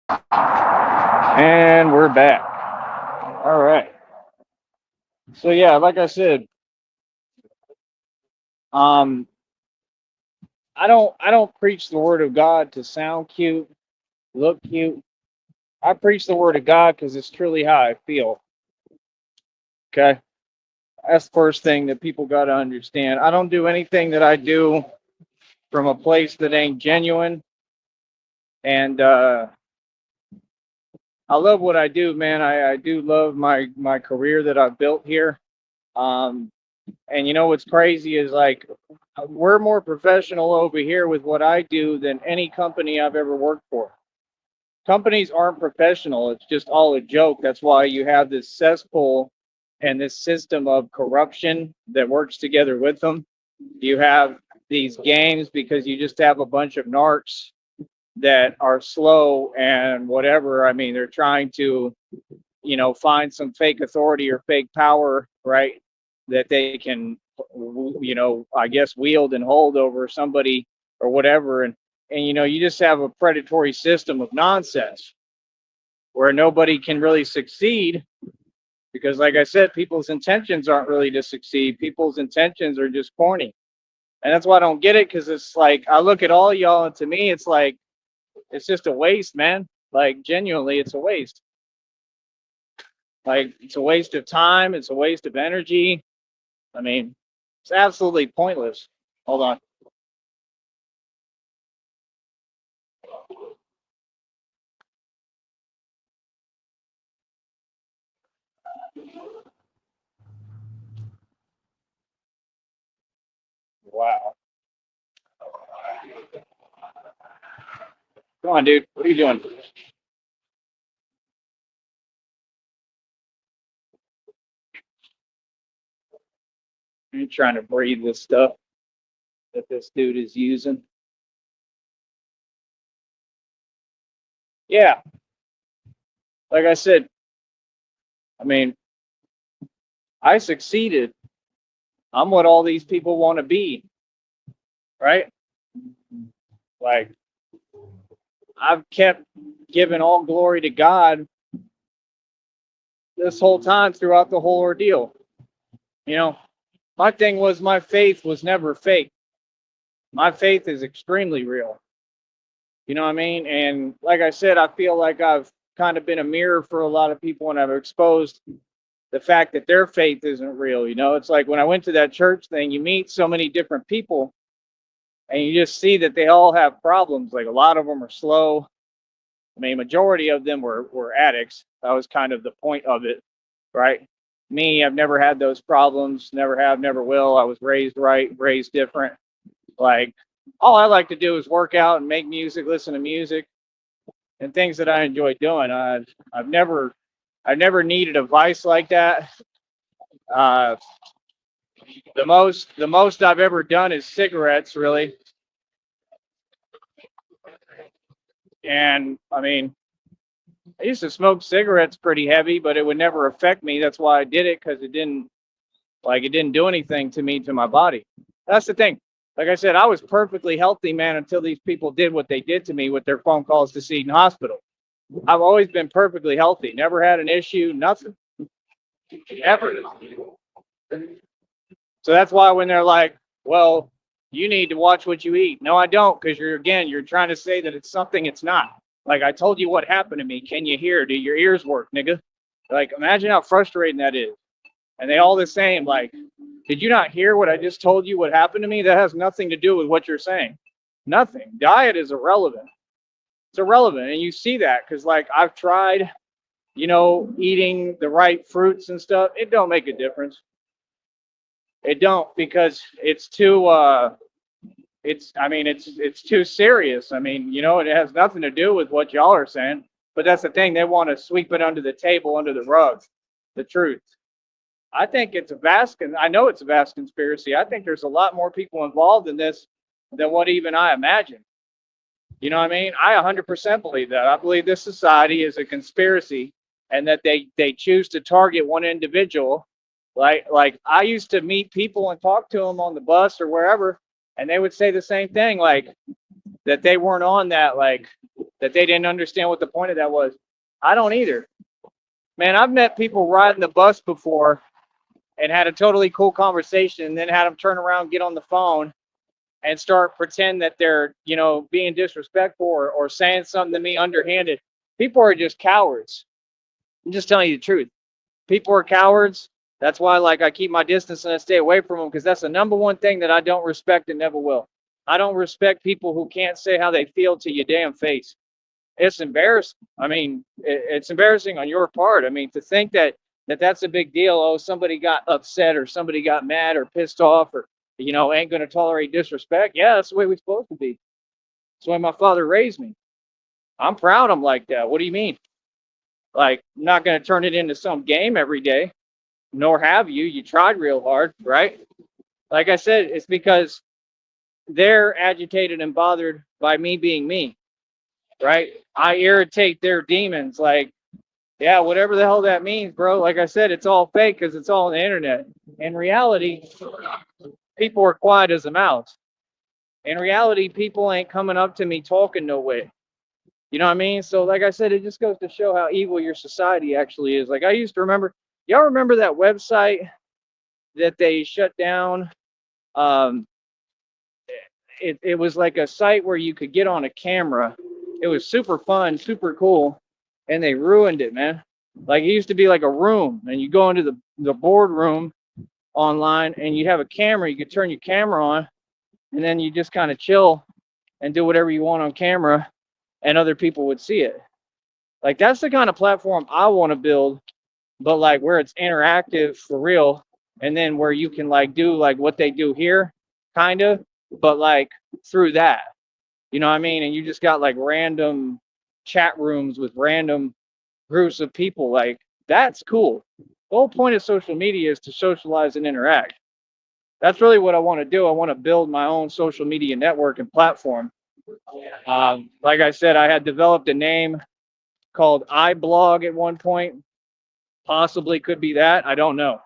And we're back. All right. So yeah, like I said, um, I don't preach the word of God to sound cute, look cute. I preach the word of God because it's truly how I feel. Okay, that's the first thing that people got to understand. I don't do anything that I do from a place that ain't genuine, and I love what I do, man. I do love my career that I've built here. Um, and you know what's crazy is like we're more professional over here with what I do than any company I've ever worked for. Companies aren't professional. It's just all a joke. That's why you have this cesspool and this system of corruption that works together with them. You have these games because you just have a bunch of narcs that are slow and whatever. I mean, they're trying to, find some fake authority or fake power, right? That they can, I guess wield and hold over somebody or whatever. And you just have a predatory system of nonsense where nobody can really succeed because, like I said, people's intentions aren't really to succeed. People's intentions are just corny. And that's why I don't get it because it's like I look at all y'all and to me, it's like, it's just a waste, man. Like, genuinely, it's a waste. Like, it's a waste of time. It's a waste of energy. I mean, it's absolutely pointless. Hold on. Wow. Come on, dude. What are you doing? You're trying to breathe this stuff that this dude is using. Yeah. Like I said, I mean, I succeeded. I'm what all these people want to be, right? Like, I've kept giving all glory to God this whole time throughout the whole ordeal. You know, my thing was my faith was never fake. My faith is extremely real. You know what I mean? And like I said, I feel like I've kind of been a mirror for a lot of people and I've exposed the fact that their faith isn't real. It's like when I went to that church thing, you meet so many different people and you just see that they all have problems. Like a lot of them are slow. I mean, majority of them were addicts. That was kind of the point of it, right? Me, I've never had those problems, never have, never will. I was raised right, raised different. Like, all I like to do is work out and make music, listen to music, and things that I enjoy doing. I've never, I've never needed a vice like that. Uh, the most I've ever done is cigarettes, really. And I mean, I used to smoke cigarettes pretty heavy, but it would never affect me. That's why I did it because it didn't do anything to me, to my body. That's the thing. Like I said, I was perfectly healthy, man, until these people did what they did to me with their phone calls to Seton Hospital. I've always been perfectly healthy, never had an issue, nothing, ever. So that's why when they're like, well, you need to watch what you eat. No, I don't, because you're trying to say that it's something it's not. Like I told you what happened to me. Can you hear? Do your ears work, nigga? Like imagine how frustrating that is. And they all the same, like, did you not hear what I just told you what happened to me? That has nothing to do with what you're saying. Nothing. Diet is irrelevant. It's irrelevant. And you see that because like I've tried, eating the right fruits and stuff. It don't make a difference. It don't because it's too serious. I mean, it has nothing to do with what y'all are saying. But that's the thing, they want to sweep it under the table, under the rug. The truth. I think I know it's a vast conspiracy. I think there's a lot more people involved in this than what even I imagine. You know what I mean? I 100% believe that. I believe this society is a conspiracy and that they choose to target one individual. Like I used to meet people and talk to them on the bus or wherever, and they would say the same thing, like that they weren't on that, like that they didn't understand what the point of that was. I don't either. Man, I've met people riding the bus before and had a totally cool conversation, and then had them turn around, get on the phone, and start pretend that they're, being disrespectful, or saying something to me underhanded. People are just cowards. I'm just telling you the truth. People are cowards. That's why, like, I keep my distance and I stay away from them, because that's the number one thing that I don't respect and never will. I don't respect people who can't say how they feel to your damn face. It's embarrassing. I mean, it's embarrassing on your part. I mean, to think that's a big deal. Oh, somebody got upset, or somebody got mad or pissed off, or ain't going to tolerate disrespect. Yeah, that's the way we're supposed to be. That's the way my father raised me. I'm proud I'm like that. What do you mean? Like, I'm not going to turn it into some game every day, nor have you. You tried real hard, right? Like I said, it's because they're agitated and bothered by me being me, right? I irritate their demons. Like, yeah, whatever the hell that means, bro. Like I said, it's all fake because it's all on the internet. In reality, people are quiet as a mouse. In reality, people ain't coming up to me talking no way. You know what I mean? So, like I said, it just goes to show how evil your society actually is. Like, I used to remember, y'all remember that website that they shut down? Um, it was like a site where you could get on a camera. It was super fun, super cool, and they ruined it, man. Like, it used to be like a room, and you go into the boardroom online, and you have a camera. You could turn your camera on, and then you just kind of chill and do whatever you want on camera, and other people would see it. Like, that's the kind of platform I want to build, but like where it's interactive for real, and then where you can like do like what they do here, kind of, but like through that. You know what I mean? And you just got like random chat rooms with random groups of people. Like, that's cool. The whole point of social media is to socialize and interact. That's really what I want to do. I want to build my own social media network and platform. Like I said, I had developed a name called iBlog at one point. Possibly could be that. I don't know.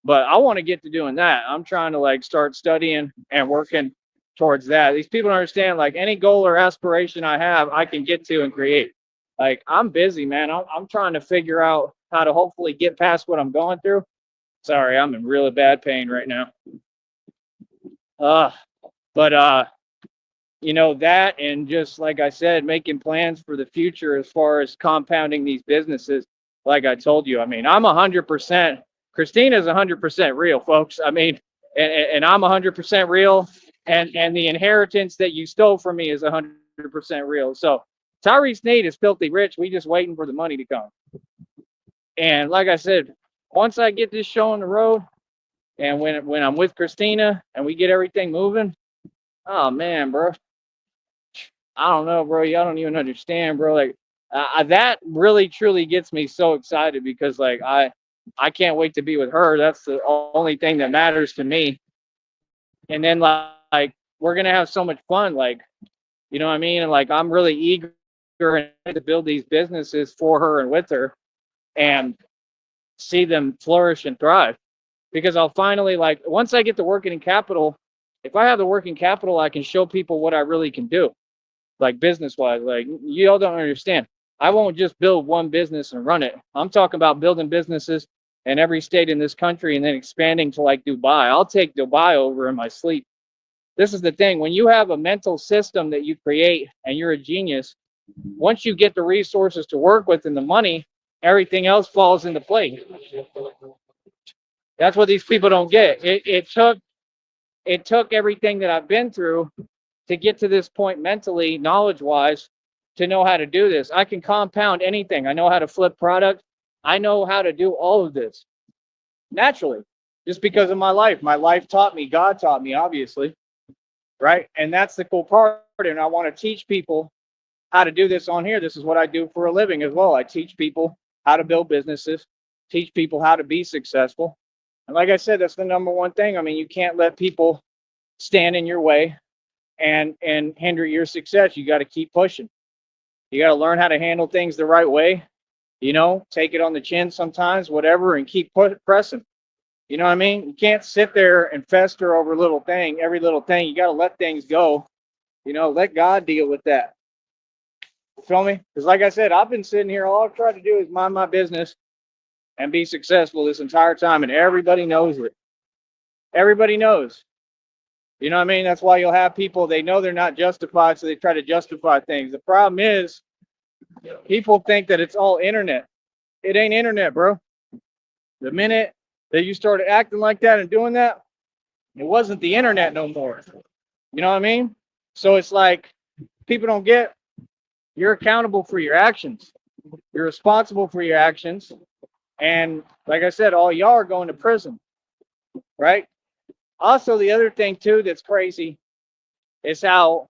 But I want to get to doing that. I'm trying to like start studying and working towards that. These people don't understand, like, any goal or aspiration I have, I can get to and create. Like, I'm busy, man. I'm trying to figure out how to hopefully get past what I'm going through. Sorry, I'm in really bad pain right now. Uh, but that, and just like I said, making plans for the future as far as compounding these businesses. Like I told you, I mean, I'm 100%. Christina's 100% real, folks. I mean, and I'm 100% real, and the inheritance that you stole from me is 100% real. So Tyrese Nate is filthy rich. We just waiting for the money to come. And like I said, once I get this show on the road, and when I'm with Christina and we get everything moving, oh man, bro, I don't know, bro. Y'all don't even understand, bro. Like, that really truly gets me so excited, because like I can't wait to be with her. That's the only thing that matters to me. And then like we're gonna have so much fun, like, you know what I mean? And like, I'm really eager to build these businesses for her and with her, and see them flourish and thrive. Because I'll finally, like, once I get the working capital, if I have the working capital, I can show people what I really can do, like business wise. Like, you all don't understand. I won't just build one business and run it. I'm talking about building businesses in every state in this country, and then expanding to like Dubai. I'll take Dubai over in my sleep. This is the thing. When you have a mental system that you create and you're a genius, once you get the resources to work with and the money, everything else falls into place. That's what these people don't get. It took everything that I've been through to get to this point mentally, knowledge wise, to know how to do this. I can compound anything. I know how to flip product. I know how to do all of this naturally, just because of my life. My life taught me, God taught me, obviously, right? And that's the cool part. And I want to teach people how to do this on here. This is what I do for a living as well. I teach people how to build businesses, teach people how to be successful. And like I said, that's the number one thing. I mean, you can't let people stand in your way and hinder your success. You got to keep pushing. You got to learn how to handle things the right way. Take it on the chin sometimes, whatever, and keep pressing. You know what I mean? You can't sit there and fester over every little thing. You got to let things go. Let God deal with that. Feel me? Because like I said, I've been sitting here. All I've tried to do is mind my business and be successful this entire time, and everybody knows it. Everybody knows. You know what I mean? That's why you'll have people, they know they're not justified, so they try to justify things. The problem is people think that it's all internet. It ain't internet, bro. The minute that you started acting like that and doing that, it wasn't the internet no more. You know what I mean? So it's like people don't get, you're accountable for your actions. You're responsible for your actions. And like I said, all y'all are going to prison, right? Also, the other thing too that's crazy is how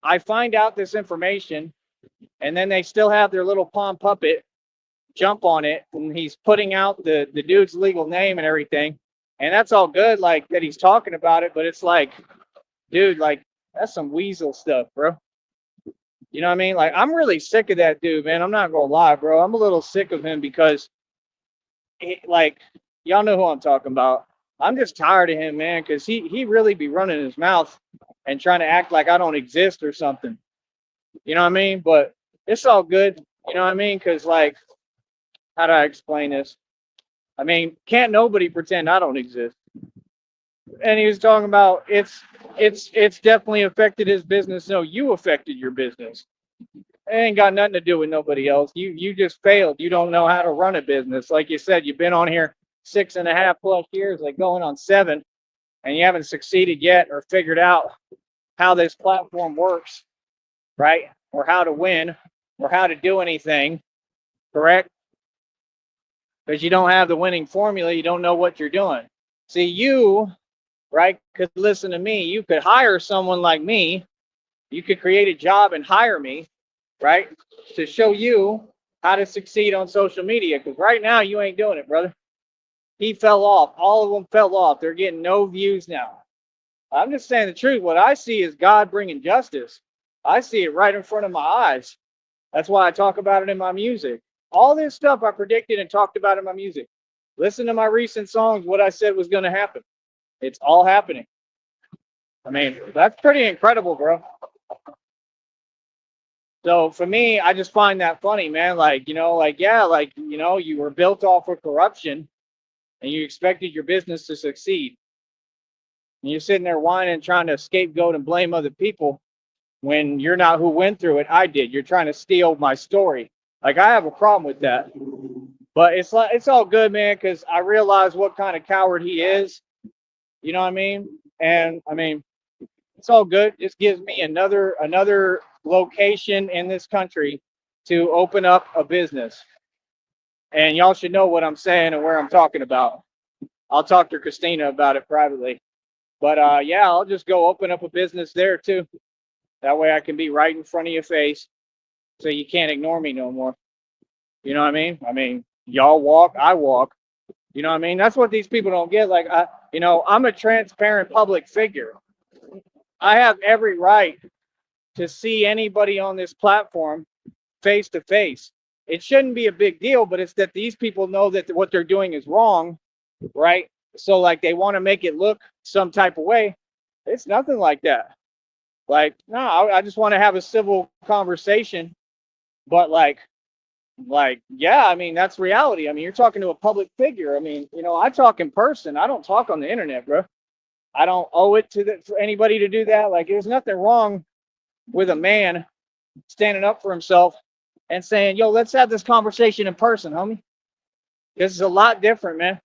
I find out this information and then they still have their little palm puppet jump on it and he's putting out the dude's legal name and everything. And that's all good, like that he's talking about it, but it's like, dude, like that's some weasel stuff, bro. You know what I mean? Like I'm really sick of that dude, man. I'm not gonna lie, bro. I'm a little sick of him because like y'all know who I'm talking about. I'm just tired of him, man, because he really be running his mouth and trying to act like I don't exist or something. You know what I mean? But it's all good. You know what I mean? Because like, how do I explain this? I mean, can't nobody pretend I don't exist? And he was talking about it's definitely affected his business. No, you affected your business. It ain't got nothing to do with nobody else. You just failed. You don't know how to run a business. Like you said, you've been on here 6.5+ years, like going on 7, and you haven't succeeded yet or figured out how this platform works, right? Or how to win or how to do anything, correct? Because you don't have the winning formula, you don't know what you're doing. See, you, right, could listen to me. You could hire someone like me. You could create a job and hire me, right, to show you how to succeed on social media. Because right now, you ain't doing it, brother. He fell off. All of them fell off. They're getting no views now. I'm just saying the truth. What I see is God bringing justice. I see it right in front of my eyes. That's why I talk about it in my music. All this stuff I predicted and talked about in my music. Listen to my recent songs, what I said was going to happen. It's all happening. I mean, that's pretty incredible, bro. So for me, I just find that funny, man. Like, like, yeah, like, you were built off of corruption and you expected your business to succeed. And you're sitting there whining, trying to scapegoat and blame other people when you're not who went through it. I did. You're trying to steal my story. Like, I have a problem with that. But it's like it's all good, man, because I realize what kind of coward he is. You know what I mean? And I mean, it's all good. This gives me another location in this country to open up a business. And y'all should know what I'm saying and where I'm talking about. I'll talk to Christina about it privately. But yeah, I'll just go open up a business there too. That way I can be right in front of your face so you can't ignore me no more. You know what I mean? I mean, y'all walk, I walk. You know what I mean? That's what these people don't get. Like, I'm a transparent public figure. I have every right to see anybody on this platform face to face. It shouldn't be a big deal, but it's that these people know that what they're doing is wrong, right? So, like, they want to make it look some type of way. It's nothing like that. Like, no, I just want to have a civil conversation. But like, yeah, I mean, that's reality. I mean, you're talking to a public figure. I mean, I talk in person. I don't talk on the internet, bro. I don't owe it for anybody to do that. Like, there's nothing wrong with a man standing up for himself and saying, yo, let's have this conversation in person, homie. This is a lot different, man.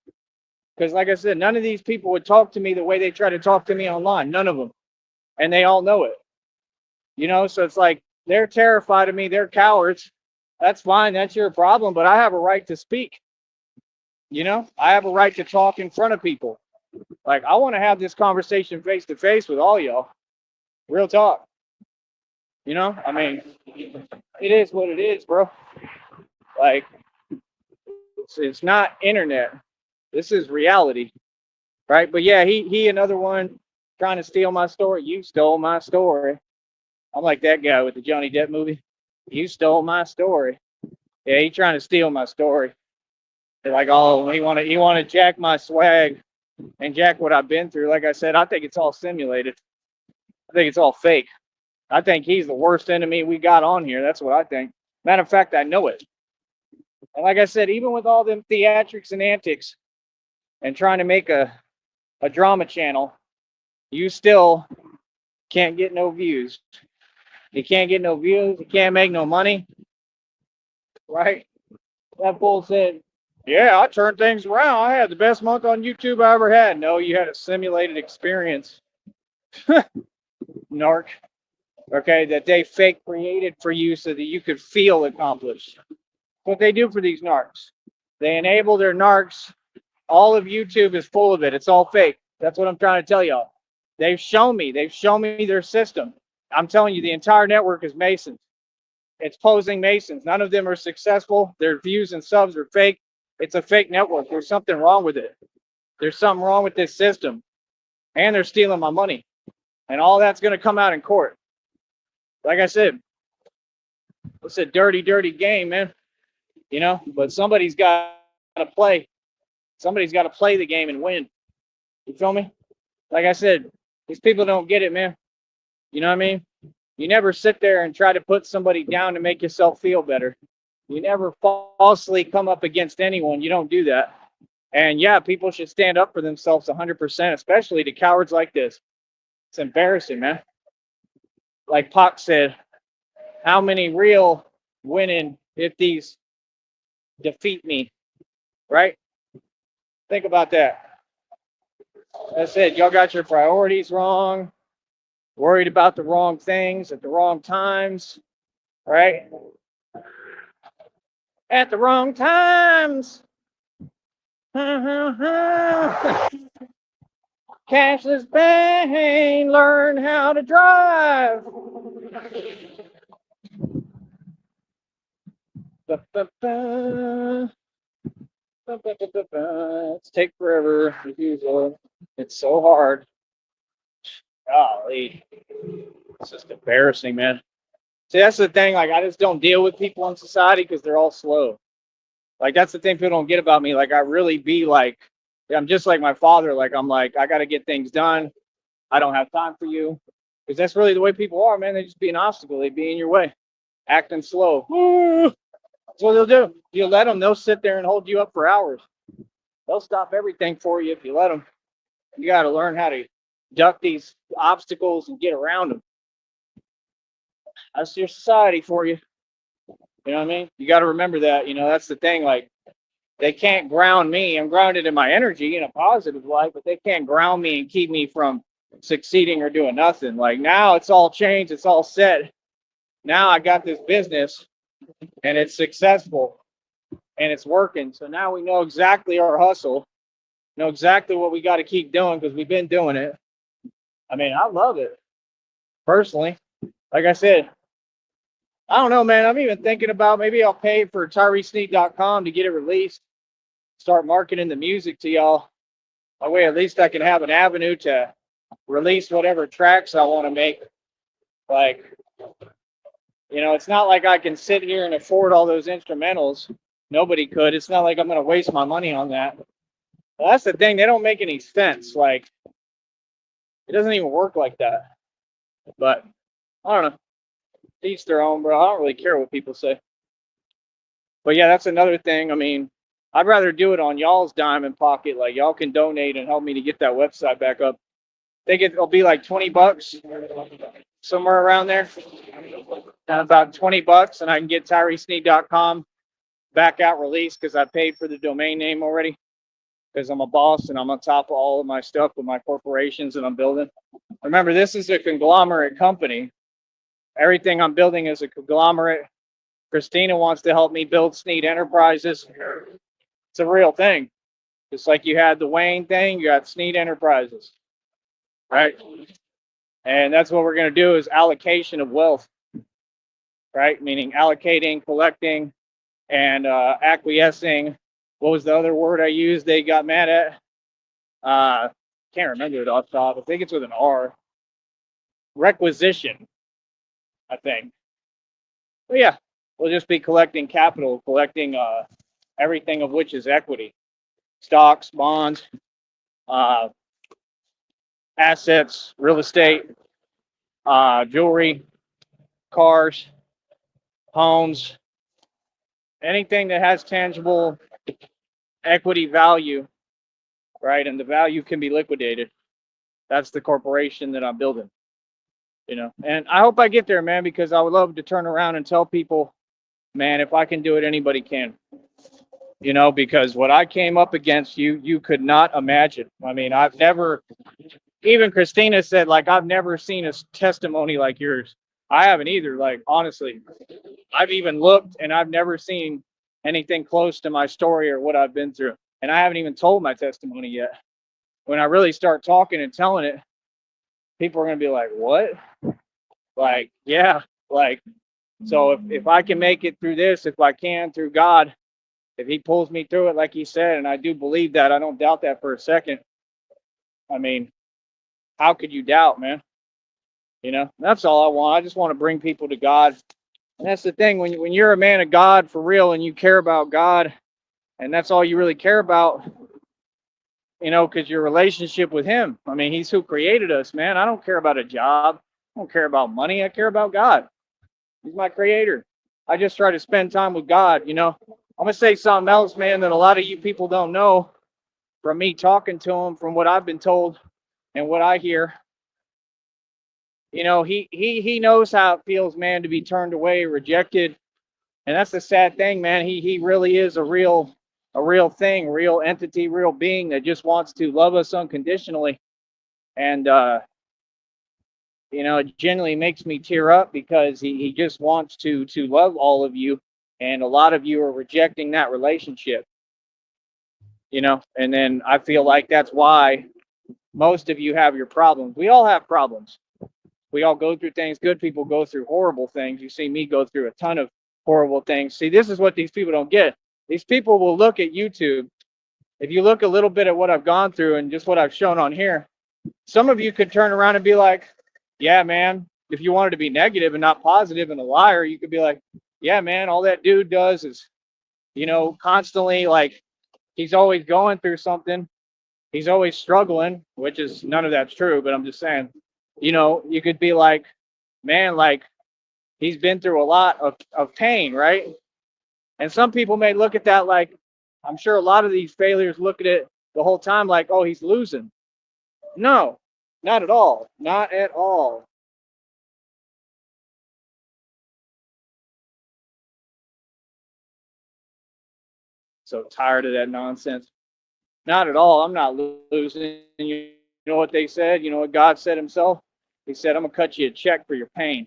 Because like I said, none of these people would talk to me the way they try to talk to me online. None of them. And they all know it. So it's like they're terrified of me. They're cowards. That's fine. That's your problem. But I have a right to speak. I have a right to talk in front of people. Like, I want to have this conversation face to face with all y'all. Real talk. I mean, it is what it is, bro. Like, it's not internet. This is reality, right? But yeah, he another one trying to steal my story. You stole my story. I'm like that guy with the Johnny Depp movie. You stole my story. Yeah, he trying to steal my story. They're like, oh, he want to jack my swag and jack what I've been through. Like I said, I think it's all simulated. I think it's all fake. I think he's the worst enemy we got on here. That's what I think. Matter of fact, I know it. And like I said, even with all them theatrics and antics and trying to make a drama channel, you still can't get no views. You can't get no views. You can't make no money, right? That fool said, yeah, I turned things around. I had the best month on YouTube I ever had. No, you had a simulated experience, narc. Okay, that they fake created for you so that you could feel accomplished. What they do for these narcs. They enable their narcs. All of YouTube is full of it. It's all fake. That's what I'm trying to tell y'all. They've shown me. They've shown me their system. I'm telling you, the entire network is Masons. It's posing Masons. None of them are successful. Their views and subs are fake. It's a fake network. There's something wrong with it. There's something wrong with this system. And they're stealing my money. And all that's going to come out in court. Like I said, it's a dirty, dirty game, man. You know, but somebody's got to play. Somebody's got to play the game and win. You feel me? Like I said, these people don't get it, man. You know what I mean? You never sit there and try to put somebody down to make yourself feel better. You never falsely come up against anyone. You don't do that. And yeah, people should stand up for themselves 100%, especially to cowards like this. It's embarrassing, man. Like Pac said, how many real winning if these defeat me, right? Think about that. That's it. Y'all got your priorities wrong, worried about the wrong things at the wrong times, right? At the wrong times. Cashless pain, learn how to drive. It's take forever as usual. It's so hard. Golly. It's just embarrassing, man. See, that's the thing. Like, I just don't deal with people in society because they're all slow. Like, that's the thing people don't get about me. Like, I really be like, I'm just like my father. Like, I'm like, I got to get things done. I don't have time for you. Because that's really the way people are, man. They just be an obstacle. They be in your way, acting slow. That's what they'll do. If you let them, they'll sit there and hold you up for hours. They'll stop everything for you if you let them. You got to learn how to duck these obstacles and get around them. That's your society for you. You know what I mean? You got to remember that. You know, that's the thing. Like, they can't ground me. I'm grounded in my energy in a positive light, but they can't ground me and keep me from succeeding or doing nothing. Like, now it's all changed. It's all set. Now I got this business and it's successful and it's working. So now we know exactly our hustle, know exactly what we got to keep doing because we've been doing it. I mean, I love it personally. Like I said, I don't know, man. I'm even thinking about maybe I'll pay for TyreseSneed.com to get it released, start marketing the music to y'all. That way, at least I can have an avenue to release whatever tracks I want to make. Like, you know, it's not like I can sit here and afford all those instrumentals. Nobody could. It's not like I'm going to waste my money on that. Well, that's the thing. They don't make any sense. Like, it doesn't even work like that. But I don't know. Each their own, bro. I don't really care what people say. But yeah, that's another thing. I mean, I'd rather do it on y'all's dime and pocket. Like, y'all can donate and help me to get that website back up. I think it'll be like $20, somewhere around there. And about $20, and I can get TyreseSneed.com back out released because I paid for the domain name already. Because I'm a boss and I'm on top of all of my stuff with my corporations that I'm building. Remember, this is a conglomerate company. Everything I'm building is a conglomerate. Christina wants to help me build Sneed Enterprises. It's a real thing. Just like you had the Wayne thing, you got Sneed Enterprises, right? And that's what we're going to do is allocation of wealth, right? Meaning allocating, collecting, and acquiescing. What was the other word I used they got mad at? Can't remember it off the top. I think it's with an R. Requisition, I think. But yeah, we'll just be collecting capital, collecting everything of which is equity. Stocks, bonds, assets, real estate, jewelry, cars, homes, anything that has tangible equity value, right? And the value can be liquidated. That's the corporation that I'm building, And I hope I get there, man, because I would love to turn around and tell people, man, if I can do it, anybody can. Because what I came up against, you could not imagine. I mean, I've never, even Christina said, like, I've never seen a testimony like yours. I haven't either. Like, honestly, I've even looked and I've never seen anything close to my story or what I've been through. And I haven't even told my testimony yet. When I really start talking and telling it, people are going to be like, what? Like, yeah, like, so if I can make it through this, if I can through God, if he pulls me through it, like he said, and I do believe that, I don't doubt that for a second. I mean, how could you doubt, man? That's all I want. I just want to bring people to God. And that's the thing, when you're a man of God for real and you care about God, and that's all you really care about, because your relationship with him. I mean, he's who created us, man. I don't care about a job. I don't care about money. I care about God. He's my creator. I just try to spend time with God, I'm going to say something else, man, that a lot of you people don't know from me talking to him, from what I've been told and what I hear. He knows how it feels, man, to be turned away, rejected. And that's the sad thing, man. He really is a real thing, real entity, real being that just wants to love us unconditionally. And it genuinely makes me tear up because he just wants to love all of you, and a lot of you are rejecting that relationship. And then I feel like that's why most of you have your problems. We all have problems. We all go through things. Good people go through horrible things. You see me go through a ton of horrible things. See, this is what these people don't get. These people will look at YouTube. If you look a little bit at what I've gone through and just what I've shown on here, some of you could turn around and be like, yeah, man, if you wanted to be negative and not positive and a liar, you could be like, yeah, man, all that dude does is, constantly, like, he's always going through something. He's always struggling, which is none of that's true, but I'm just saying, you could be like, man, like, he's been through a lot of pain, right? And some people may look at that like, I'm sure a lot of these failures look at it the whole time like, oh, he's losing. No, not at all. Not at all. So tired of that nonsense. Not at all. I'm not losing. You know what they said? You know what God said himself? He said, I'm going to cut you a check for your pain.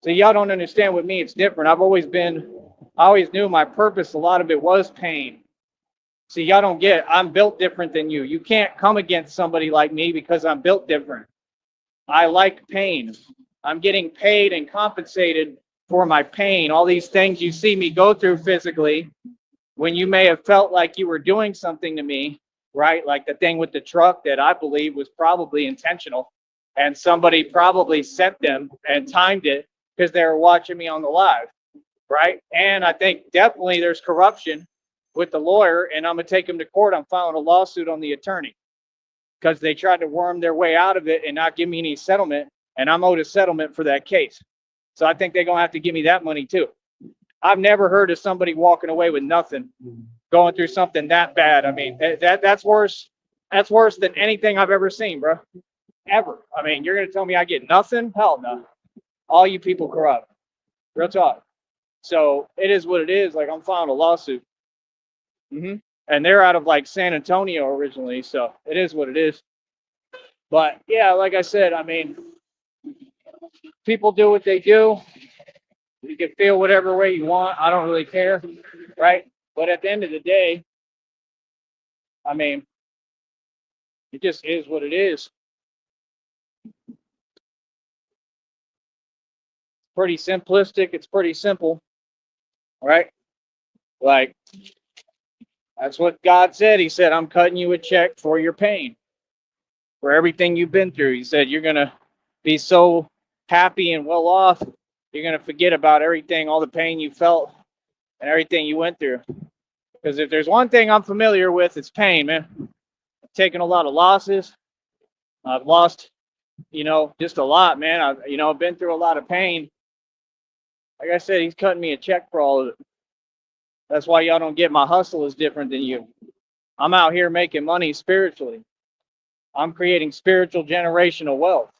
So y'all don't understand with me. It's different. I always knew my purpose. A lot of it was pain. See, y'all don't get it. I'm built different than you. You can't come against somebody like me because I'm built different. I like pain. I'm getting paid and compensated for my pain. All these things you see me go through physically, when you may have felt like you were doing something to me, right? Like the thing with the truck that I believe was probably intentional. And somebody probably sent them and timed it because they were watching me on the live, right? And I think definitely there's corruption with the lawyer, and I'm going to take him to court. I'm filing a lawsuit on the attorney because they tried to worm their way out of it and not give me any settlement, and I'm owed a settlement for that case. So I think they're going to have to give me that money too. I've never heard of somebody walking away with nothing, going through something that bad. I mean, that's worse. That's worse than anything I've ever seen, bro. Ever. I mean, you're going to tell me I get nothing? Hell no. All you people corrupt. Real talk. So it is what it is. Like, I'm filing a lawsuit. And they're out of like San Antonio originally. So it is what it is. But yeah, like I said, I mean, people do what they do. You can feel whatever way you want. I don't really care, right? But at the end of the day, I mean, it just is what it is. Pretty simplistic. It's pretty simple, right? Like, that's what God said. He said, I'm cutting you a check for your pain, for everything you've been through. He said, you're going to be so happy and well off, you're going to forget about everything, all the pain you felt and everything you went through. Because if there's one thing I'm familiar with, it's pain, man. I've taken a lot of losses. I've lost Just a lot, man. I've been through a lot of pain. Like I said, he's cutting me a check for all of it. That's why y'all don't get my hustle is different than you. I'm out here making money spiritually. I'm creating spiritual generational wealth.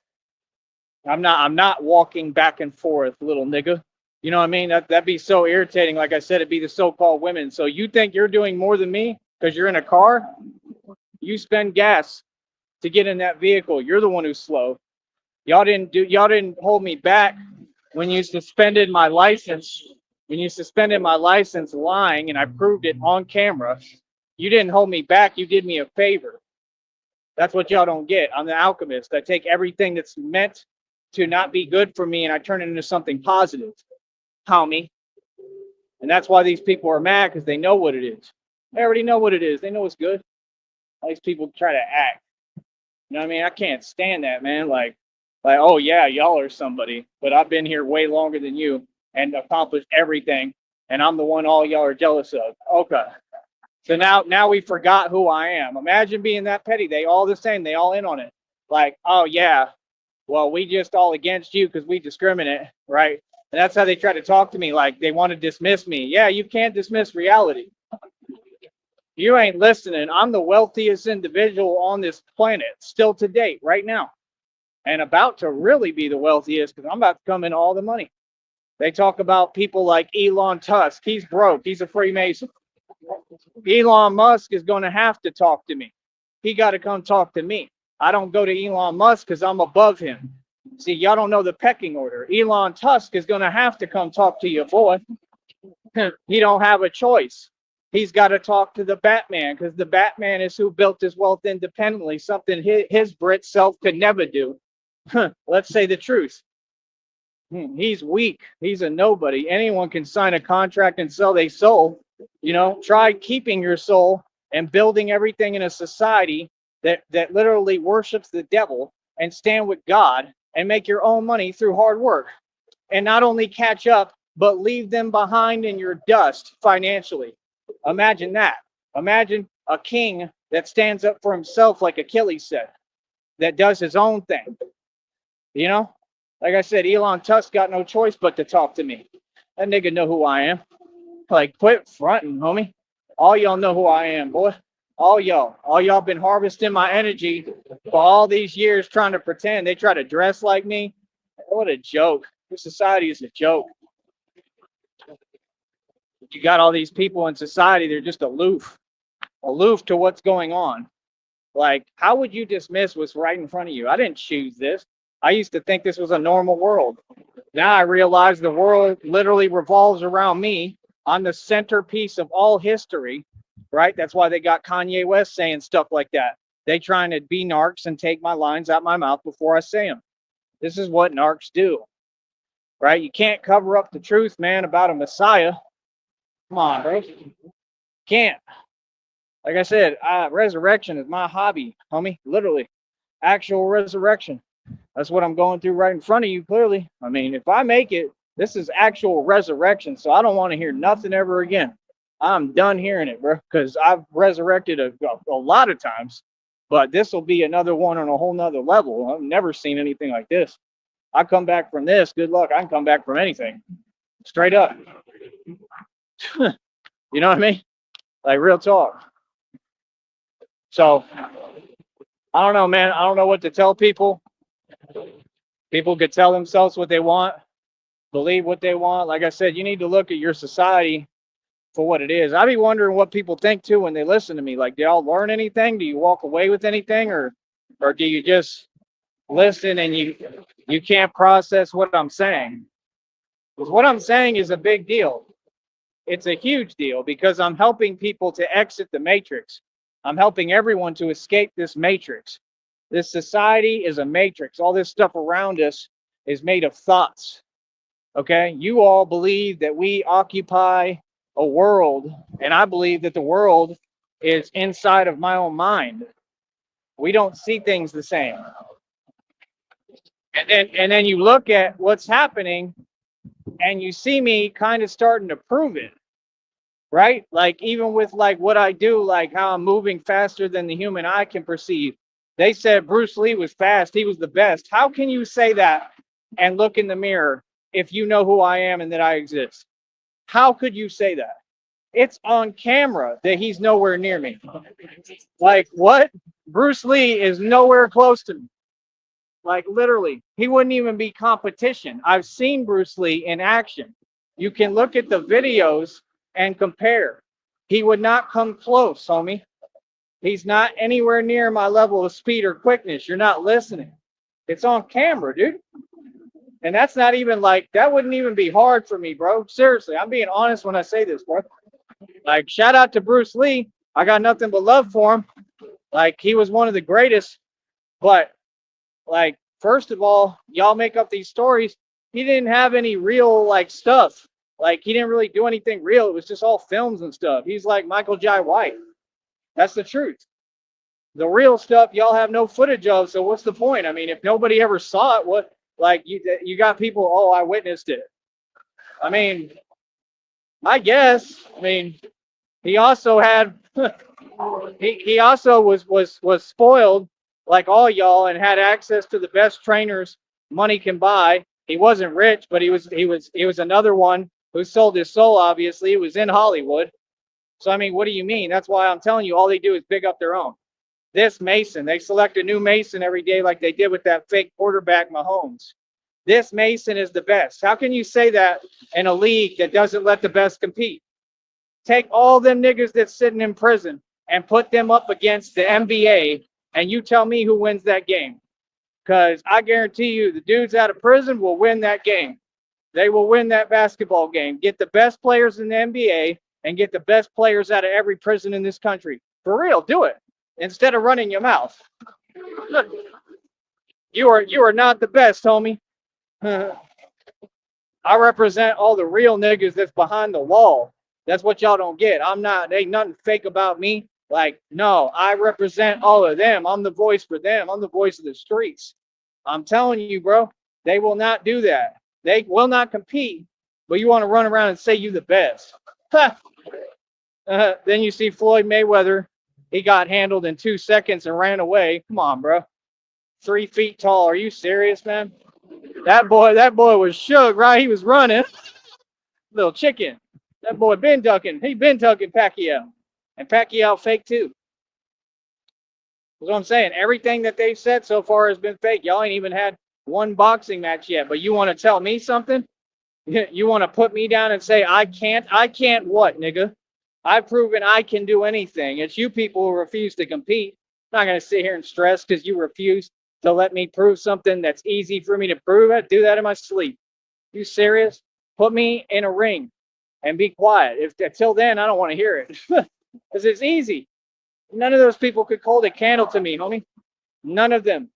I'm not walking back and forth, little nigga. You know what I mean? That'd be so irritating. Like I said, it'd be the so-called women. So you think you're doing more than me because you're in a car? You spend gas to get in that vehicle. You're the one who's slow. Y'all didn't hold me back when you suspended my license. When you suspended my license lying and I proved it on camera, you didn't hold me back. You did me a favor. That's what y'all don't get. I'm the alchemist. I take everything that's meant to not be good for me and I turn it into something positive, homie. And that's why these people are mad, because they know what it is. They already know what it is. They know it's good. All these people try to act. You know what I mean? I can't stand that, man. Like, oh yeah, y'all are somebody, but I've been here way longer than you and accomplished everything, and I'm the one all y'all are jealous of. Okay. So now we forgot who I am. Imagine being that petty. They all the same. They all in on it. Like, oh yeah, well, we just all against you because we discriminate, right? And that's how they try to talk to me. Like they want to dismiss me. Yeah, you can't dismiss reality. You ain't listening. I'm the wealthiest individual on this planet still to date right now, and about to really be the wealthiest because I'm about to come in all the money. They talk about people like Elon Musk. He's broke. He's a Freemason. Elon Musk is going to have to talk to me. He got to come talk to me. I don't go to Elon Musk because I'm above him. See, y'all don't know the pecking order. Elon Musk is going to have to come talk to your boy. He don't have a choice. He's got to talk to the Batman because the Batman is who built his wealth independently, something his Brit self could never do. Let's say the truth. He's weak. He's a nobody. Anyone can sign a contract and sell their soul. Try keeping your soul and building everything in a society that literally worships the devil and stand with God and make your own money through hard work. And not only catch up, but leave them behind in your dust financially. Imagine that. Imagine a king that stands up for himself, like Achilles said, that does his own thing. Like I said, Elon Musk got no choice but to talk to me. That nigga know who I am. Like, quit fronting, homie. All y'all know who I am, boy. All y'all been harvesting my energy for all these years trying to pretend. They try to dress like me. What a joke. This society is a joke. You got all these people in society, they're just aloof to what's going on. Like, how would you dismiss what's right in front of you? I didn't choose this. I used to think this was a normal world. Now I realize the world literally revolves around me. I'm the centerpiece of all history, right? That's why they got Kanye West saying stuff like that. They trying to be narcs and take my lines out my mouth before I say them. This is what narcs do, right? You can't cover up the truth, man, about a Messiah. Come on, bro. Can't. Like I said, resurrection is my hobby, homie. Literally, actual resurrection. That's what I'm going through right in front of you, clearly. I mean, if I make it, this is actual resurrection. So I don't want to hear nothing ever again. I'm done hearing it, bro, because I've resurrected a lot of times. But this will be another one on a whole nother level. I've never seen anything like this. I come back from this. Good luck. I can come back from anything. Straight up. You know what I mean? Like, real talk. So, I don't know, man. I don't know what to tell people. People could tell themselves what they want, believe what they want. Like I said, you need to look at your society for what it is. I be wondering what people think too when they listen to me. Like, do y'all learn anything? Do you walk away with anything, or do you just listen and you can't process what I'm saying? Because what I'm saying is a big deal. It's a huge deal because I'm helping people to exit the matrix. I'm helping everyone to escape this matrix. This society is a matrix. All this stuff around us is made of thoughts. Okay? You all believe that we occupy a world, and I believe that the world is inside of my own mind. We don't see things the same. And then you look at what's happening and you see me kind of starting to prove it. Right? Like, even with like what I do, like how I'm moving faster than the human eye can perceive. They said Bruce Lee was fast. He was the best. How can you say that and look in the mirror if you know who I am and that I exist? How could you say that? It's on camera that he's nowhere near me. Like, what? Bruce Lee is nowhere close to me. Like, literally, he wouldn't even be competition. I've seen Bruce Lee in action. You can look at the videos and compare. He would not come close, homie. He's not anywhere near my level of speed or quickness. You're not listening. It's on camera, dude. And that's not even like, that wouldn't even be hard for me, bro. Seriously, I'm being honest when I say this, bro. Like, shout out to Bruce Lee. I got nothing but love for him. Like, he was one of the greatest. But, like, first of all, y'all make up these stories. He didn't have any real, like, stuff. Like, he didn't really do anything real. It was just all films and stuff. He's like Michael Jai White. That's the truth. The real stuff y'all have no footage of, so what's the point? I mean, if nobody ever saw it, what, like, you got people, oh, I witnessed it. I mean, I guess. I mean, he also had he also was spoiled like all y'all and had access to the best trainers money can buy. He wasn't rich, but he was another one who sold his soul, obviously. He was in Hollywood. So I mean, what do you mean? That's why I'm telling you, all they do is big up their own. This Mason, they select a new Mason every day like they did with that fake quarterback Mahomes. This Mason is the best. How can you say that in a league that doesn't let the best compete? Take all them niggas that's sitting in prison and put them up against the NBA, and you tell me who wins that game. Because I guarantee you, the dudes out of prison will win that game. They will win that basketball game. Get the best players in the NBA and get the best players out of every prison in this country. For real, do it. Instead of running your mouth. Look, you are not the best, homie. I represent all the real niggas that's behind the wall. That's what y'all don't get. I'm not, ain't nothing fake about me. Like, no, I represent all of them. I'm the voice for them. I'm the voice of the streets. I'm telling you, bro, they will not do that. They will not compete, but you want to run around and say you the best. Then you see Floyd Mayweather. He got handled in 2 seconds and ran away. Come on, bro. 3 feet tall. Are you serious, man? That boy was shook, right? He was running. Little chicken. That boy been ducking. He been ducking Pacquiao. And Pacquiao fake too. That's what I'm saying. Everything that they've said so far has been fake. Y'all ain't even had one boxing match yet. But you want to tell me something? You want to put me down and say I can't? I can't what, nigga? I've proven I can do anything. It's you people who refuse to compete. I'm not going to sit here and stress because you refuse to let me prove something that's easy for me to prove it. Do that in my sleep. You serious? Put me in a ring and be quiet. If until then, I don't want to hear it because it's easy. None of those people could hold a candle to me, homie. None of them.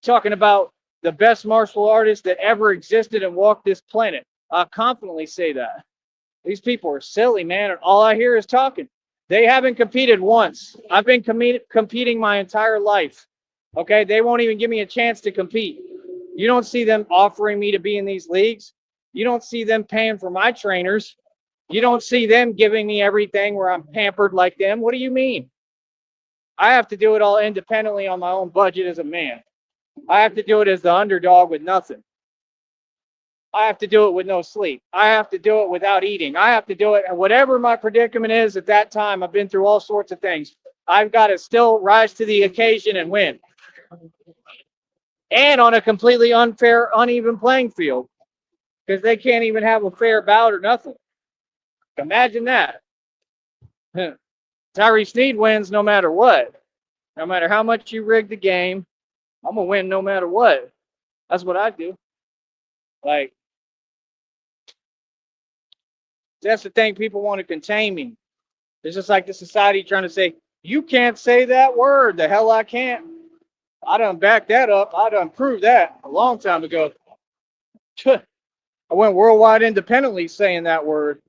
Talking about the best martial artist that ever existed and walked this planet. I confidently say that. These people are silly, man, and all I hear is talking. They haven't competed once. I've been competing my entire life. Okay, they won't even give me a chance to compete. You don't see them offering me to be in these leagues. You don't see them paying for my trainers. You don't see them giving me everything where I'm pampered like them. What do you mean? I have to do it all independently on my own budget as a man. I have to do it as the underdog with nothing. I have to do it with no sleep. I have to do it without eating. I have to do it, and whatever my predicament is at that time, I've been through all sorts of things. I've got to still rise to the occasion and win. And on a completely unfair, uneven playing field, because they can't even have a fair bout or nothing. Imagine that. Tyree Sneed wins no matter what. No matter how much you rig the game, I'm going to win no matter what. That's what I do. Like, that's the thing. People want to contain me. It's just like the society trying to say, you can't say that word. The hell I can't. I done backed that up. I done proved that a long time ago. I went worldwide independently saying that word.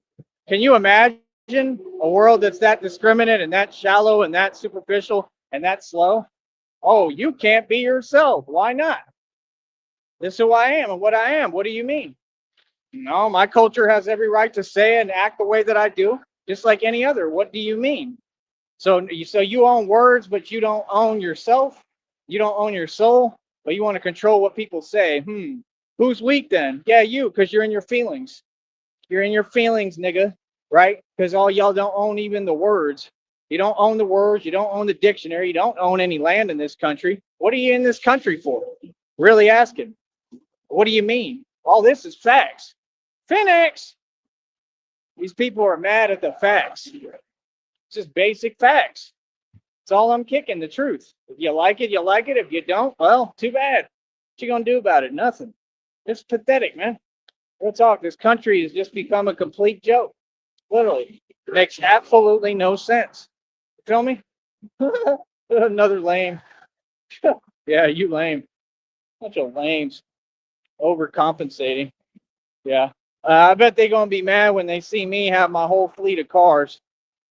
Can you imagine a world that's that discriminate and that shallow and that superficial and that slow? Oh, you can't be yourself. Why not? This is who I am and what I am. What do you mean? No, my culture has every right to say and act the way that I do, just like any other. What do you mean? So you own words, but you don't own yourself. You don't own your soul, but you want to control what people say. Who's weak then? Yeah, you, because you're in your feelings. You're in your feelings, nigga, right? Because all y'all don't own even the words. You don't own the words. You don't own the dictionary. You don't own any land in this country. What are you in this country for? Really asking. What do you mean? All this is facts. Phoenix. These people are mad at the facts. It's just basic facts. That's all I'm kicking, the truth. If you like it, you like it. If you don't, well, too bad. What you gonna do about it? Nothing. It's pathetic, man. Real talk. This country has just become a complete joke. Literally. It makes absolutely no sense. You feel me? Another lame. Yeah, you lame. Bunch of lames. Overcompensating. Yeah. I bet they're gonna be mad when they see me have my whole fleet of cars.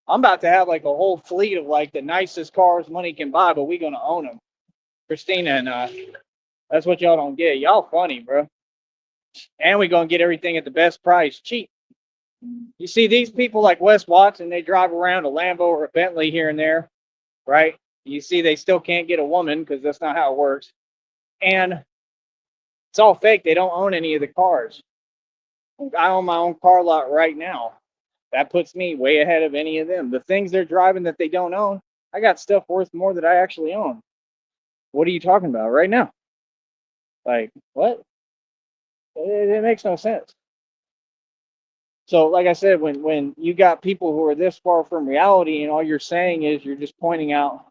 I'm about to have like a whole fleet of like the nicest cars money can buy, but we gonna own them. Christina and that's what y'all don't get. Y'all funny, bro. And we gonna get everything at the best price, cheap. You see these people like Wes Watson, they drive around a Lambo or a Bentley here and there, right? You see they still can't get a woman because that's not how it works. And it's all fake. They don't own any of the cars. I own my own car lot right now. That puts me way ahead of any of them. The things they're driving that they don't own, I got stuff worth more that I actually own. What are you talking about right now? Like, what? It makes no sense. So, like I said, when you got people who are this far from reality, and all you're saying is you're just pointing out,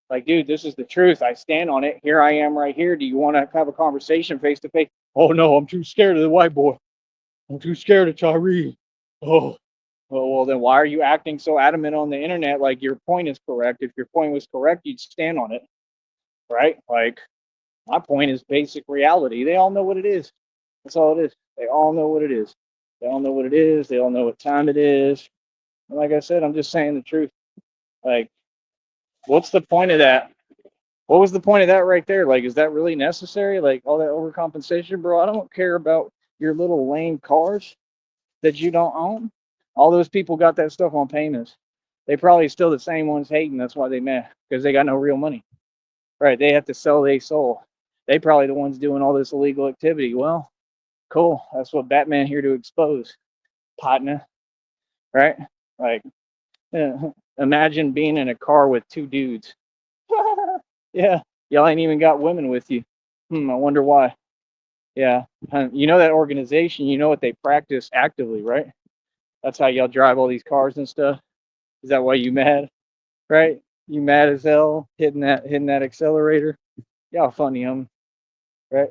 like, dude, this is the truth. I stand on it. Here I am, right here. Do you want to have a conversation face to face? Oh no, I'm too scared of the white boy. I'm too scared of Tyree. Oh, well, then why are you acting so adamant on the internet? Like your point is correct. If your point was correct, you'd stand on it, right? Like my point is basic reality. They all know what it is. That's all it is. They all know what it is. They all know what it is. They all know what time it is. And like I said, I'm just saying the truth. Like, what's the point of that? What was the point of that right there? Like, is that really necessary? Like all that overcompensation, bro? I don't care about your little lame cars that you don't own. All those people got that stuff on payments. They probably still the same ones hating. That's why they mad because they got no real money. Right? They have to sell their soul. They probably the ones doing all this illegal activity. Well, cool. That's what Batman here to expose, partner. Right? Like, imagine being in a car with two dudes. Yeah, y'all ain't even got women with you. I wonder why. Yeah, you know that organization. You know what they practice actively, right? That's how y'all drive all these cars and stuff. Is that why you mad? Right? You mad as hell hitting that accelerator. Y'all funny, right?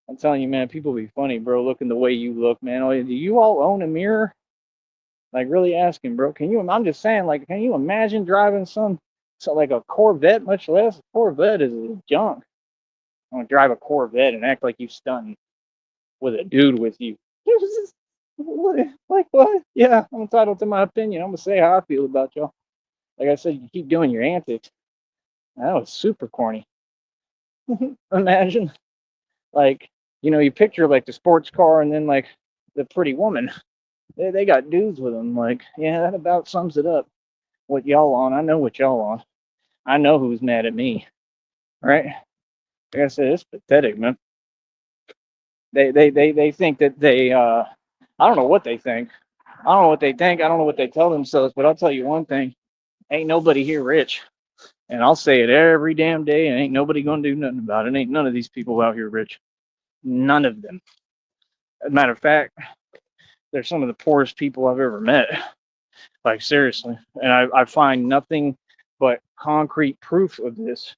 I'm telling you, man, people be funny, bro. Looking the way you look, man. Oh, do you all own a mirror? Like, really asking, bro. Can you? I'm just saying, like, can you imagine driving so like a Corvette, much less a Corvette is junk. I'm gonna drive a Corvette and act like you stunting with a dude with you. Like what? Yeah, I'm entitled to my opinion. I'm gonna say how I feel about y'all. Like I said, you keep doing your antics. That was super corny. Imagine, like, you picture like the sports car and then like the pretty woman. They got dudes with them. Like, yeah, that about sums it up. What y'all on? I know what y'all on. I know who's mad at me, right? Like I said, it's pathetic, man. They think that I don't know what they think. I don't know what they think. I don't know what they tell themselves. But I'll tell you one thing: ain't nobody here rich. And I'll say it every damn day, and ain't nobody gonna do nothing about it. Ain't none of these people out here rich. None of them. As a matter of fact, they're some of the poorest people I've ever met. Like seriously. And I find nothing but concrete proof of this.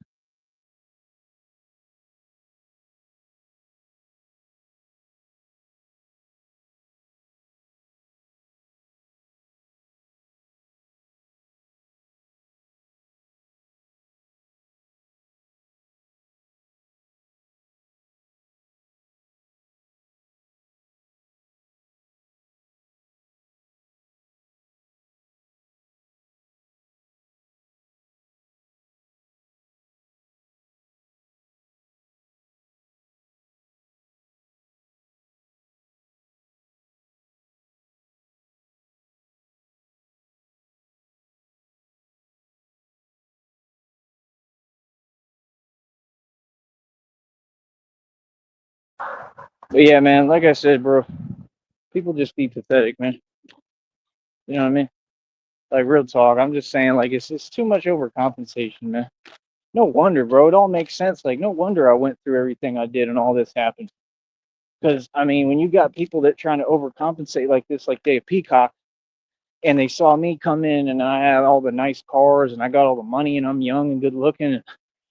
But yeah, man, like I said, bro, people just be pathetic, man. You know what I mean? Like real talk. I'm just saying, like it's too much overcompensation, man. No wonder, bro. It all makes sense. Like no wonder I went through everything I did and all this happened. Because I mean, when you got people that trying to overcompensate like this, like Dave Peacock, and they saw me come in and I had all the nice cars and I got all the money and I'm young and good looking and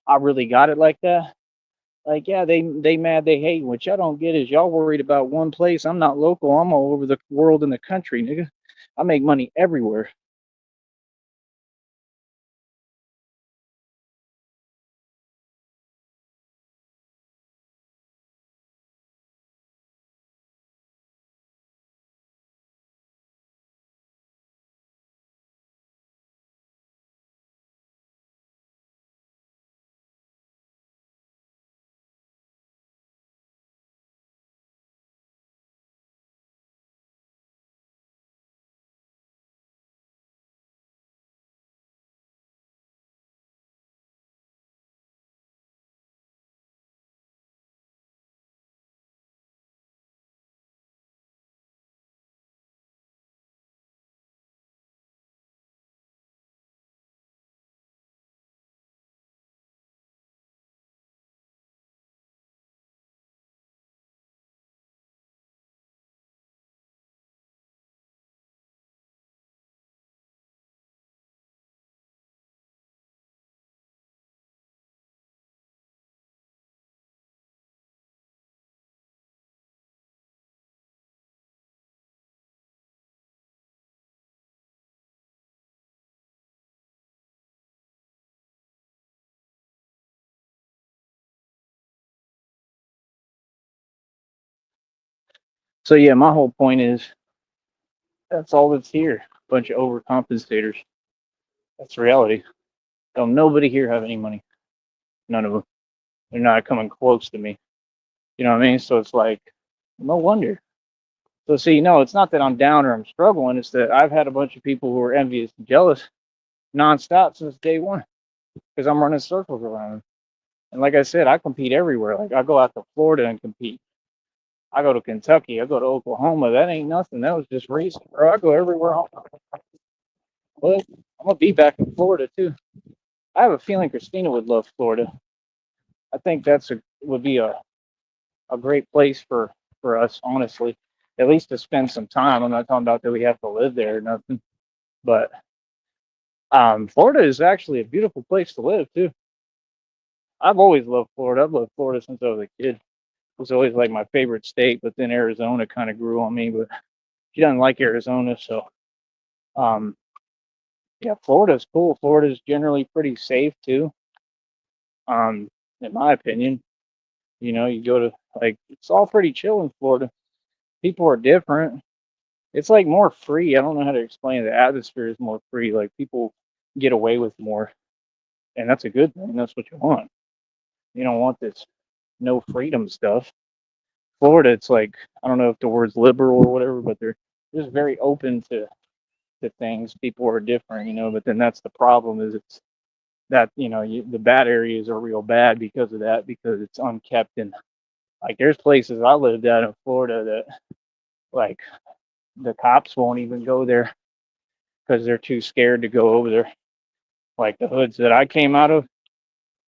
I really got it like that. Like, yeah, they mad, they hate. What y'all don't get is y'all worried about one place. I'm not local. I'm all over the world and the country, nigga. I make money everywhere. So yeah, my whole point is that's all that's here. Bunch of overcompensators. That's reality. Don't nobody here have any money. None of them. They're not coming close to me. You know what I mean? So it's like, no wonder. So see, no, it's not that I'm down or I'm struggling. It's that I've had a bunch of people who are envious and jealous nonstop since day one because I'm running circles around them. And like I said, I compete everywhere. Like I go out to Florida and compete. I go to Kentucky. I go to Oklahoma. That ain't nothing. That was just recent, bro. I go everywhere. But I'm gonna be back in Florida too. I have a feeling Christina would love Florida. I think that's a would be a great place for us, honestly. At least to spend some time. I'm not talking about that we have to live there or nothing, but Florida is actually a beautiful place to live too. I've always loved Florida. I've loved Florida since I was a kid. It was always like my favorite state, but then Arizona kind of grew on me. But she doesn't like Arizona, so um, yeah, Florida's cool. Florida's generally pretty safe too, um, in my opinion. You know, you go to like it's all pretty chill in Florida. People are different. It's like more free. I don't know how to explain it. The atmosphere is more free. Like people get away with more, and that's a good thing. That's what you want. You don't want this no freedom stuff. Florida, it's like I don't know if the word's liberal or whatever, but they're just very open to things. People are different, you know. But then that's the problem is it's that the bad areas are real bad because of that because it's unkept and like there's places I lived at in Florida that like the cops won't even go there because they're too scared to go over there. Like the hoods that I came out of,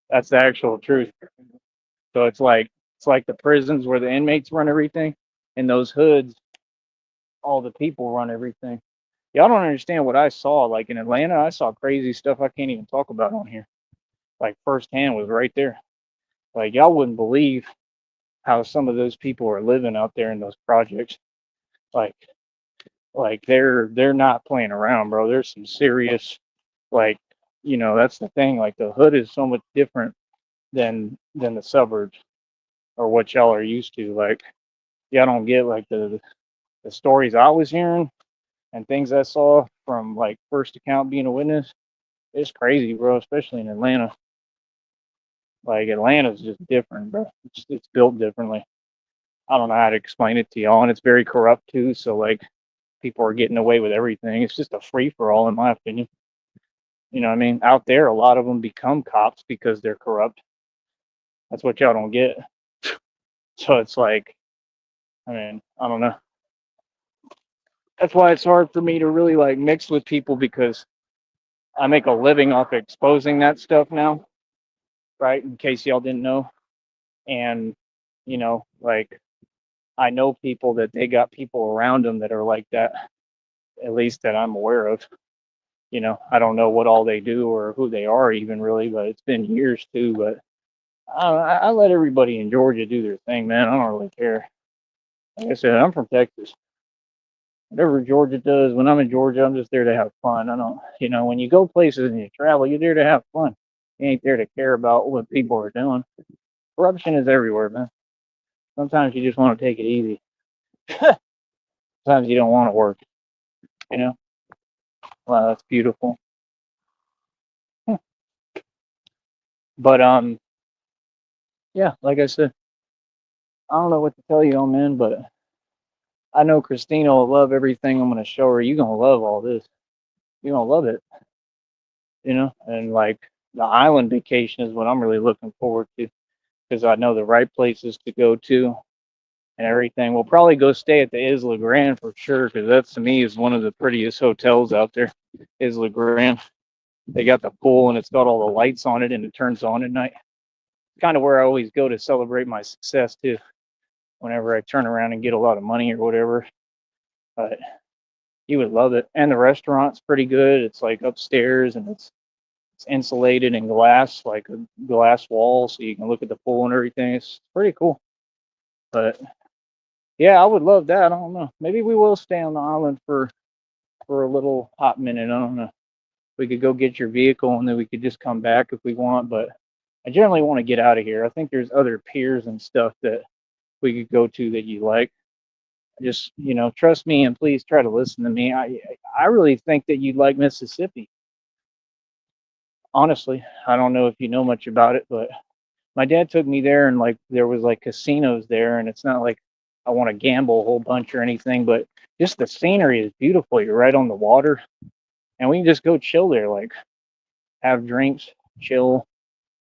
that's the actual truth. So it's like the prisons where the inmates run everything, and those hoods, all the people run everything. Y'all don't understand what I saw. Like in Atlanta, I saw crazy stuff I can't even talk about on here. Like firsthand was right there. Like y'all wouldn't believe how some of those people are living out there in those projects. Like they're not playing around, bro. There's some serious like that's the thing. Like the hood is so much different than the suburbs or what y'all are used to. Like y'all don't get like the stories I was hearing and things I saw from like first account being a witness. It's crazy, bro, especially in Atlanta. Like Atlanta's just different, bro. It's built differently. I don't know how to explain it to y'all, and it's very corrupt too. So like people are getting away with everything. It's just a free for all, in my opinion. You know what I mean? Out there, a lot of them become cops because they're corrupt. That's what y'all don't get. So it's like I mean, I don't know. That's why it's hard for me to really like mix with people because I make a living off exposing that stuff now, right? In case y'all didn't know. And, like I know people that they got people around them that are like that, at least that I'm aware of. I don't know what all they do or who they are even really, but it's been years too. But I let everybody in Georgia do their thing, man. I don't really care. Like I said, I'm from Texas. Whatever Georgia does, when I'm in Georgia, I'm just there to have fun. I don't, when you go places and you travel, you're there to have fun. You ain't there to care about what people are doing. Corruption is everywhere, man. Sometimes you just want to take it easy. Sometimes you don't want to work, you know? Wow, that's beautiful. But yeah, like I said, I don't know what to tell you, man, but I know Christina will love everything I'm gonna show her. You're gonna love all this. You're gonna love it, and like the island vacation is what I'm really looking forward to because I know the right places to go to and everything. We'll probably go stay at the Isla Grande for sure because that to me is one of the prettiest hotels out there. Isla Grande. They got the pool and it's got all the lights on it and it turns on at night. Kind of where I always go to celebrate my success too. Whenever I turn around and get a lot of money or whatever, but you would love it. And the restaurant's pretty good. It's like upstairs and it's insulated in glass, like a glass wall, so you can look at the pool and everything. It's pretty cool. But yeah, I would love that. I don't know. Maybe we will stay on the island for a little hot minute. I don't know. We could go get your vehicle and then we could just come back if we want. But I generally want to get out of here. I think there's other piers and stuff that we could go to that you like. Just trust me and please try to listen to me. I really think that you'd like Mississippi. Honestly, I don't know if you know much about it, but my dad took me there and like there was like casinos there, and it's not like I want to gamble a whole bunch or anything, but just the scenery is beautiful. You're right on the water, and we can just go chill there, like have drinks, chill,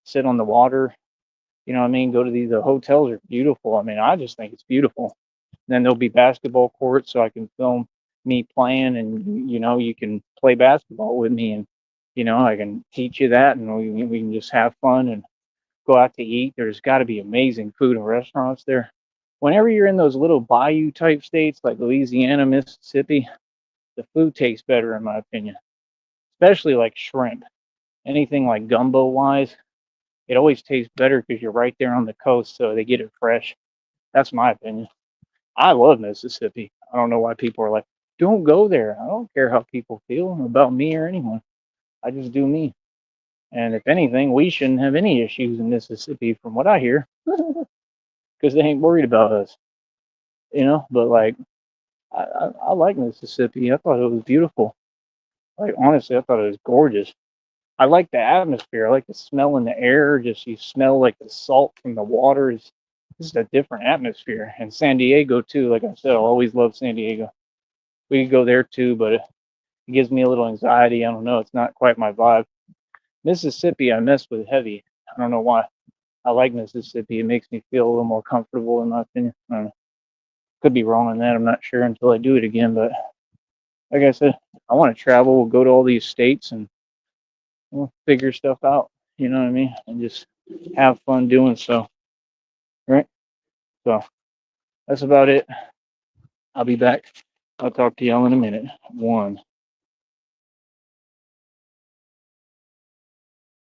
sit on the water. You know what I mean? Go to these the hotels are beautiful. I mean, I just think it's beautiful. Then there'll be basketball courts, so I can film me playing, and you can play basketball with me, and I can teach you that, and we can just have fun and go out to eat. There's got to be amazing food and restaurants there. Whenever you're in those little bayou type states like Louisiana, Mississippi, the food tastes better in my opinion, especially like shrimp. Anything like gumbo wise, it always tastes better because you're right there on the coast, so they get it fresh. That's my opinion. I love Mississippi. I don't know why people are like, don't go there. I don't care how people feel about me or anyone. I just do me. And if anything, we shouldn't have any issues in Mississippi, from what I hear, because they ain't worried about us. But like, I like Mississippi. I thought it was beautiful. Like honestly, I thought it was gorgeous. I like the atmosphere. I like the smell in the air. Just you smell like the salt from the water. It's just a different atmosphere. And San Diego too. Like I said, I always love San Diego. We could go there too, but it gives me a little anxiety. I don't know. It's not quite my vibe. Mississippi, I mess with heavy. I don't know why. I like Mississippi. It makes me feel a little more comfortable, in my opinion. I don't know. Could be wrong on that. I'm not sure until I do it again. But like I said, I want to travel. We'll go to all these states and we'll figure stuff out. You know what I mean? And just have fun doing so. Right? So that's about it. I'll be back. I'll talk to y'all in a minute. One.